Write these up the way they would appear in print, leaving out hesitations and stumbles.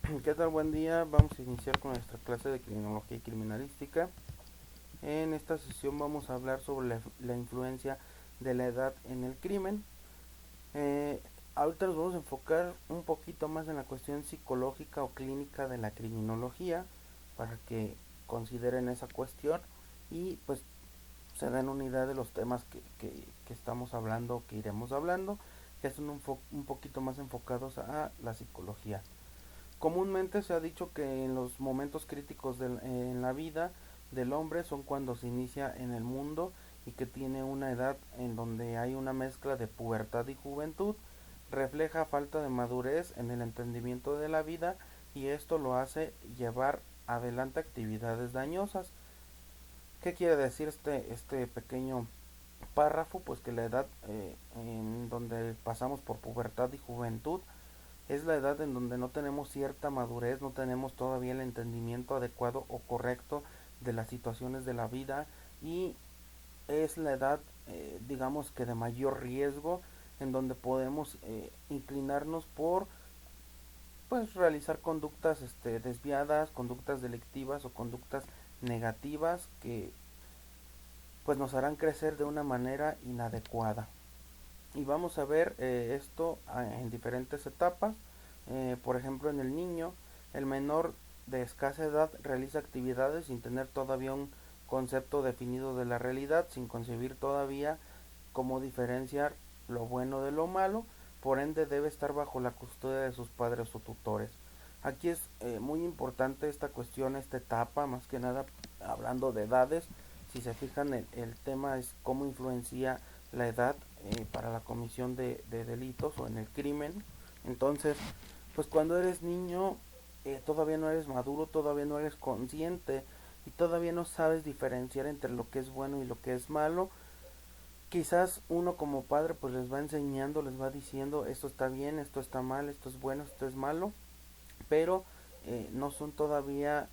¿Qué tal? Buen día. Vamos a iniciar con nuestra clase de criminología y criminalística. En esta sesión vamos a hablar sobre la influencia de la edad en el crimen. Eh, Ahorita nos vamos a enfocar un poquito más en la cuestión psicológica o clínica de la criminología para que consideren esa cuestión y pues se den una idea de los temas que estamos hablando, que iremos hablando, que son un poquito más enfocados a la psicología. Comúnmente se ha dicho que en los momentos críticos en la vida del hombre son cuando se inicia en el mundo y que tiene una edad en donde hay una mezcla de pubertad y juventud, refleja falta de madurez en el entendimiento de la vida y esto lo hace llevar adelante actividades dañosas. ¿Qué quiere decir este pequeño párrafo? Pues que la edad en donde pasamos por pubertad y juventud es la edad en donde no tenemos cierta madurez, no tenemos todavía el entendimiento adecuado o correcto de las situaciones de la vida y es la edad, digamos que de mayor riesgo, en donde podemos inclinarnos por pues realizar conductas desviadas, conductas delictivas o conductas negativas que pues nos harán crecer de una manera inadecuada. Y vamos a ver esto en diferentes etapas. Por ejemplo, en el niño, el menor de escasa edad realiza actividades sin tener todavía un concepto definido de la realidad, sin concebir todavía cómo diferenciar lo bueno de lo malo, por ende debe estar bajo la custodia de sus padres o tutores. Aquí es muy importante esta cuestión, esta etapa, más que nada hablando de edades. Si se fijan, el tema es cómo influencia la edad para la comisión de delitos o en el crimen. Entonces, pues cuando eres niño, todavía no eres maduro, todavía no eres consciente y todavía no sabes diferenciar entre lo que es bueno y lo que es malo. Quizás uno como padre pues les va enseñando, les va diciendo esto está bien, esto está mal, esto es bueno, esto es malo, pero no son todavía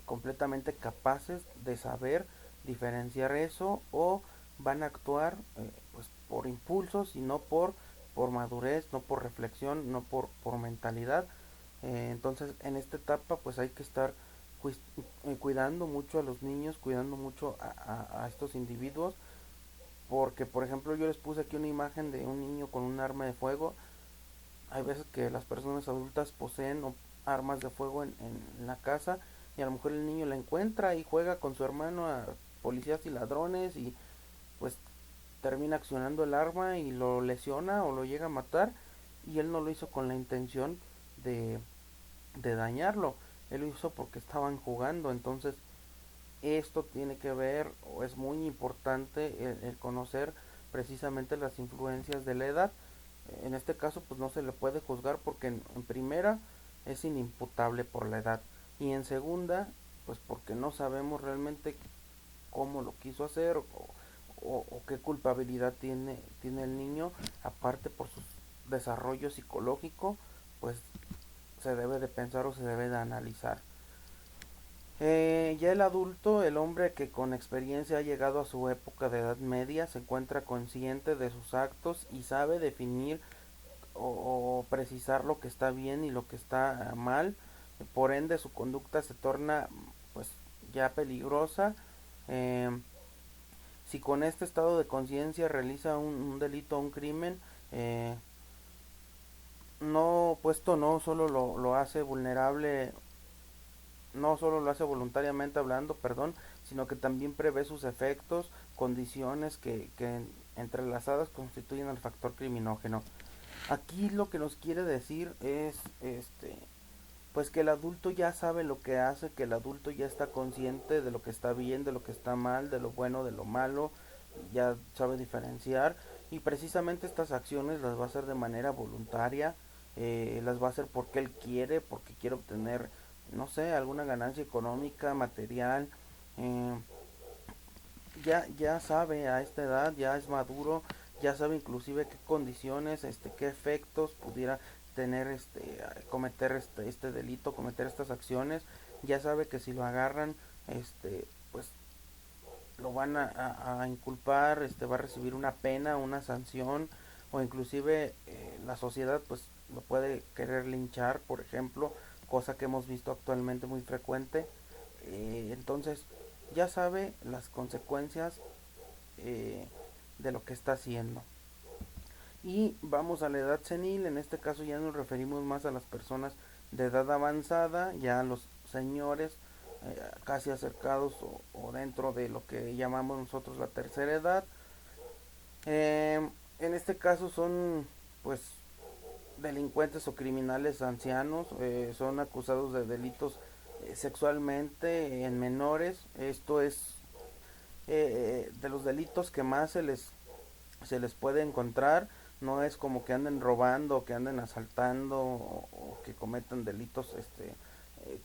completamente capaces de saber diferenciar eso o van a actuar pues por impulsos y no por madurez, no por reflexión, no por mentalidad. Entonces en esta etapa pues hay que estar cuidando mucho a los niños, cuidando mucho a estos individuos, porque por ejemplo yo les puse aquí una imagen de un niño con un arma de fuego. Hay veces que las personas adultas poseen armas de fuego en la casa y a lo mejor el niño la encuentra y juega con su hermano a policías y ladrones y pues termina accionando el arma y lo lesiona o lo llega a matar y él no lo hizo con la intención de, de dañarlo, él lo hizo porque estaban jugando. Entonces esto tiene que ver o es muy importante el conocer precisamente las influencias de la edad. En este caso pues no se le puede juzgar porque en primera es inimputable por la edad y en segunda pues porque no sabemos realmente cómo lo quiso hacer o qué culpabilidad tiene el niño, aparte por su desarrollo psicológico pues se debe de pensar o se debe de analizar. Ya el adulto, el hombre que con experiencia ha llegado a su época de edad media, se encuentra consciente de sus actos y sabe definir o precisar lo que está bien y lo que está mal. Por ende, su conducta se torna pues ya peligrosa. Eh, si con este estado de conciencia realiza un delito o un crimen, no puesto no solo lo hace vulnerable, no solo lo hace voluntariamente hablando, perdón, sino que también prevé sus efectos, condiciones que entrelazadas constituyen el factor criminógeno. Aquí lo que nos quiere decir es pues que el adulto ya sabe lo que hace, que el adulto ya está consciente de lo que está bien, de lo que está mal, de lo bueno, de lo malo, ya sabe diferenciar y precisamente estas acciones las va a hacer de manera voluntaria, las va a hacer porque él quiere, porque quiere obtener, no sé, alguna ganancia económica, material. eh, ya sabe a esta edad, ya es maduro, ya sabe inclusive qué condiciones, qué efectos pudiera tener cometer este delito, cometer estas acciones, ya sabe que si lo agarran, pues lo van a inculpar, va a recibir una pena, una sanción, o inclusive la sociedad pues lo puede querer linchar, por ejemplo, cosa que hemos visto actualmente muy frecuente. Entonces ya sabe las consecuencias de lo que está haciendo. Y vamos a la edad senil, en este caso ya nos referimos más a las personas de edad avanzada, ya a los señores casi acercados o dentro de lo que llamamos nosotros la tercera edad. En este caso son pues delincuentes o criminales ancianos, son acusados de delitos sexualmente en menores. Esto es de los delitos que más se les puede encontrar. No es como que anden robando, que anden asaltando o que cometan delitos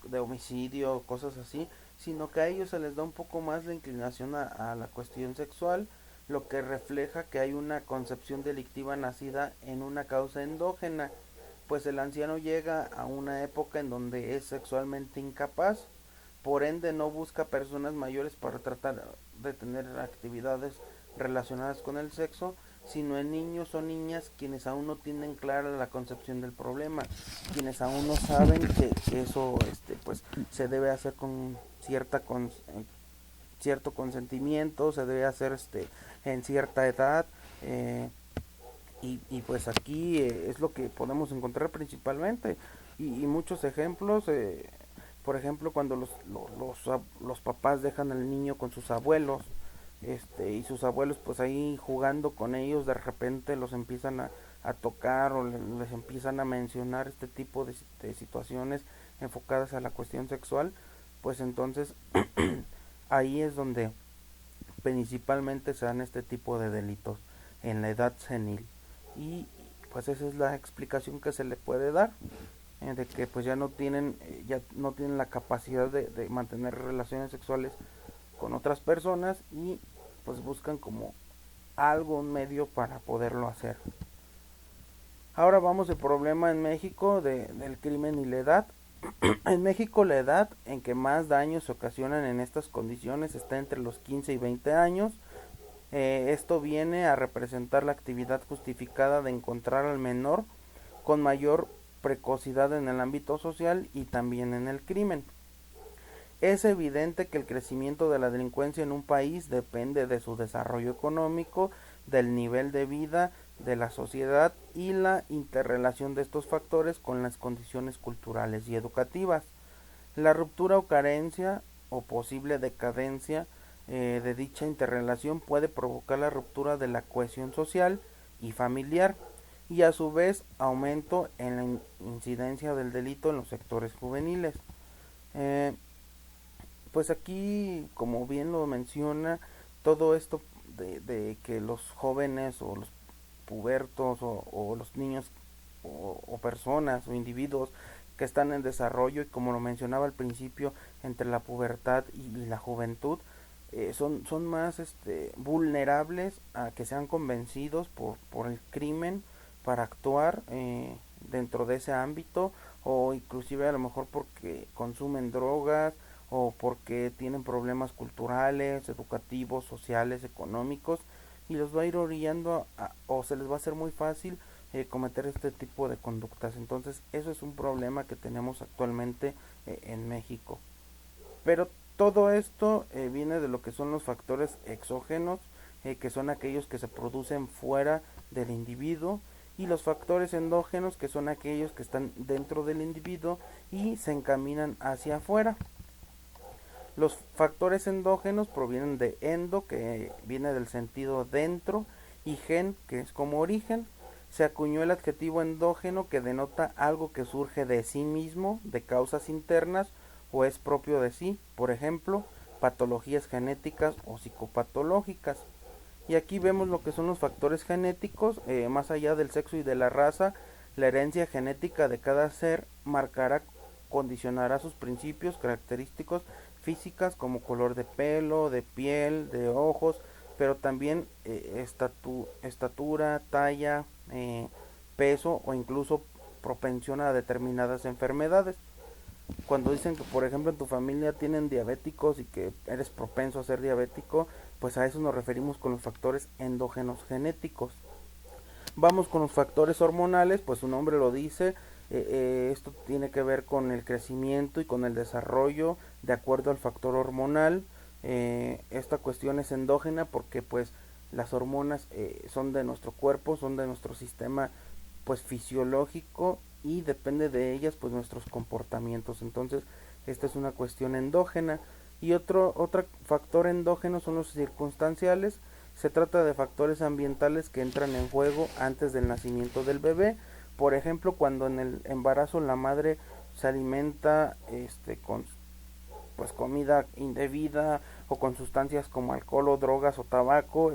de homicidio, cosas así, sino que a ellos se les da un poco más la inclinación a la cuestión sexual, lo que refleja que hay una concepción delictiva nacida en una causa endógena, pues el anciano llega a una época en donde es sexualmente incapaz, por ende no busca personas mayores para tratar de tener actividades relacionadas con el sexo, sino en niños o niñas quienes aún no tienen clara la concepción del problema, quienes aún no saben que eso pues se debe hacer con cierto consentimiento, se debe hacer en cierta edad. Y pues aquí es lo que podemos encontrar principalmente y muchos ejemplos, por ejemplo cuando los papás dejan al niño con sus abuelos, y sus abuelos pues ahí jugando con ellos de repente los empiezan a tocar o les empiezan a mencionar este tipo de situaciones enfocadas a la cuestión sexual, pues entonces ahí es donde principalmente se dan este tipo de delitos en la edad senil. Y pues esa es la explicación que se le puede dar, de que pues ya no tienen la capacidad de mantener relaciones sexuales con otras personas y pues buscan como algo, un medio para poderlo hacer. Ahora vamos al problema en México del crimen y la edad. En México la edad en que más daños se ocasionan en estas condiciones está entre los 15 y 20 años. Esto viene a representar la actividad justificada de encontrar al menor con mayor precocidad en el ámbito social y también en el crimen. Es evidente que el crecimiento de la delincuencia en un país depende de su desarrollo económico, del nivel de vida de la sociedad y la interrelación de estos factores con las condiciones culturales y educativas. La ruptura o carencia o posible decadencia de dicha interrelación puede provocar la ruptura de la cohesión social y familiar y a su vez aumento en la incidencia del delito en los sectores juveniles. Eh, pues aquí, como bien lo menciona, todo esto de que los jóvenes o los pubertos o los niños o personas o individuos que están en desarrollo y como lo mencionaba al principio entre la pubertad y la juventud son más vulnerables a que sean convencidos por el crimen para actuar dentro de ese ámbito o inclusive a lo mejor porque consumen drogas o porque tienen problemas culturales, educativos, sociales, económicos y los va a ir orillando o se les va a hacer muy fácil cometer este tipo de conductas. Entonces eso es un problema que tenemos actualmente en México. Pero todo esto viene de lo que son los factores exógenos, que son aquellos que se producen fuera del individuo, y los factores endógenos, que son aquellos que están dentro del individuo y se encaminan hacia afuera. Los factores endógenos provienen de endo, que viene del sentido dentro, y gen, que es como origen. Se acuñó el adjetivo endógeno que denota algo que surge de sí mismo, de causas internas, o es propio de sí, por ejemplo, patologías genéticas o psicopatológicas. Y aquí vemos lo que son los factores genéticos, más allá del sexo y de la raza, la herencia genética de cada ser marcará, condicionará sus principios característicos físicas como color de pelo, de piel, de ojos, pero también estatura, talla, peso o incluso propensión a determinadas enfermedades. Cuando dicen que por ejemplo en tu familia tienen diabéticos y que eres propenso a ser diabético, pues a eso nos referimos con los factores endógenos genéticos. Vamos con los factores hormonales, pues su nombre lo dice, Esto tiene que ver con el crecimiento y con el desarrollo de acuerdo al factor hormonal. Esta cuestión es endógena porque pues las hormonas son de nuestro cuerpo, son de nuestro sistema pues fisiológico, y depende de ellas pues nuestros comportamientos. Entonces esta es una cuestión endógena. Y otro factor endógeno son los circunstanciales. Se trata de factores ambientales que entran en juego antes del nacimiento del bebé. Por ejemplo, cuando en el embarazo la madre se alimenta con pues comida indebida o con sustancias como alcohol o drogas o tabaco,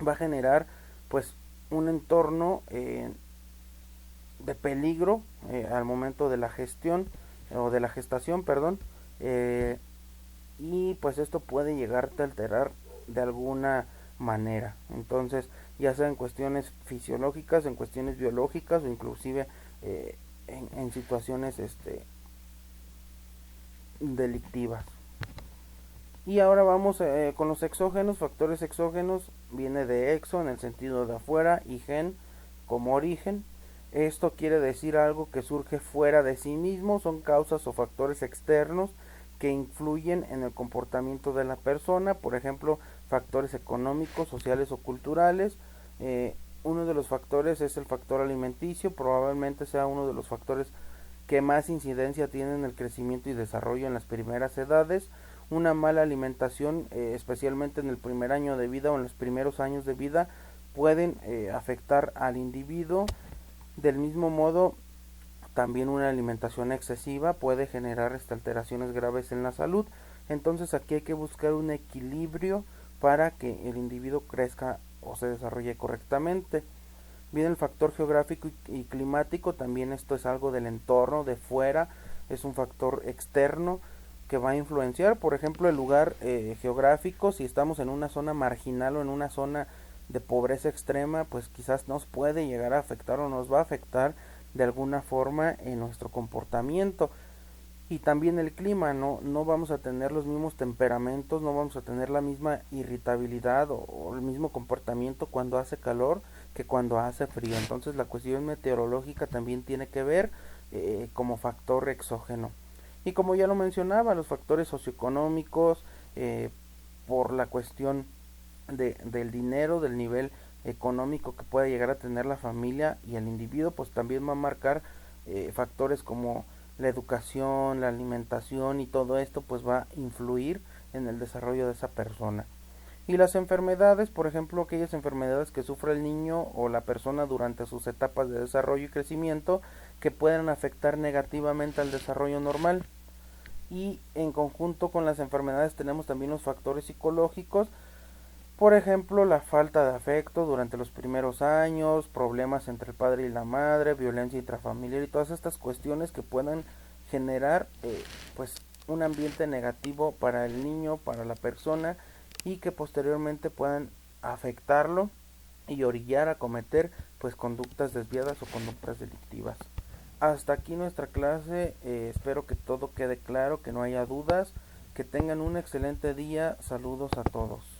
va a generar pues un entorno de peligro al momento de la gestión o de la gestación, perdón, y pues esto puede llegarte a alterar de alguna manera. Entonces, ya sea en cuestiones fisiológicas, en cuestiones biológicas o inclusive en situaciones delictivas. Y ahora vamos con los exógenos. Factores exógenos viene de exo en el sentido de afuera y gen como origen. Esto quiere decir algo que surge fuera de sí mismo, son causas o factores externos que influyen en el comportamiento de la persona, por ejemplo, factores económicos, sociales o culturales. Uno de los factores es el factor alimenticio, probablemente sea uno de los factores que más incidencia tiene en el crecimiento y desarrollo en las primeras edades. Una mala alimentación, especialmente en el primer año de vida o en los primeros años de vida, pueden afectar al individuo. Del mismo modo, también una alimentación excesiva puede generar alteraciones graves en la salud. Entonces aquí hay que buscar un equilibrio para que el individuo crezca o se desarrolle correctamente. Viene el factor geográfico y climático, también esto es algo del entorno, de fuera, es un factor externo que va a influenciar, por ejemplo, el lugar geográfico. Si estamos en una zona marginal o en una zona de pobreza extrema, pues quizás nos puede llegar a afectar o nos va a afectar de alguna forma en nuestro comportamiento. Y también el clima, no vamos a tener los mismos temperamentos, no vamos a tener la misma irritabilidad o el mismo comportamiento cuando hace calor que cuando hace frío. Entonces la cuestión meteorológica también tiene que ver como factor exógeno. Y como ya lo mencionaba, los factores socioeconómicos, por la cuestión del dinero, del nivel económico que pueda llegar a tener la familia y el individuo, pues también va a marcar factores como la educación, la alimentación, y todo esto pues va a influir en el desarrollo de esa persona. Y las enfermedades, por ejemplo, aquellas enfermedades que sufre el niño o la persona durante sus etapas de desarrollo y crecimiento, que pueden afectar negativamente al desarrollo normal. Y en conjunto con las enfermedades tenemos también los factores psicológicos, por ejemplo, la falta de afecto durante los primeros años, problemas entre el padre y la madre, violencia intrafamiliar y todas estas cuestiones que puedan generar pues un ambiente negativo para el niño, para la persona, y que posteriormente puedan afectarlo y orillar a cometer pues conductas desviadas o conductas delictivas. Hasta aquí nuestra clase, espero que todo quede claro, que no haya dudas, que tengan un excelente día, saludos a todos.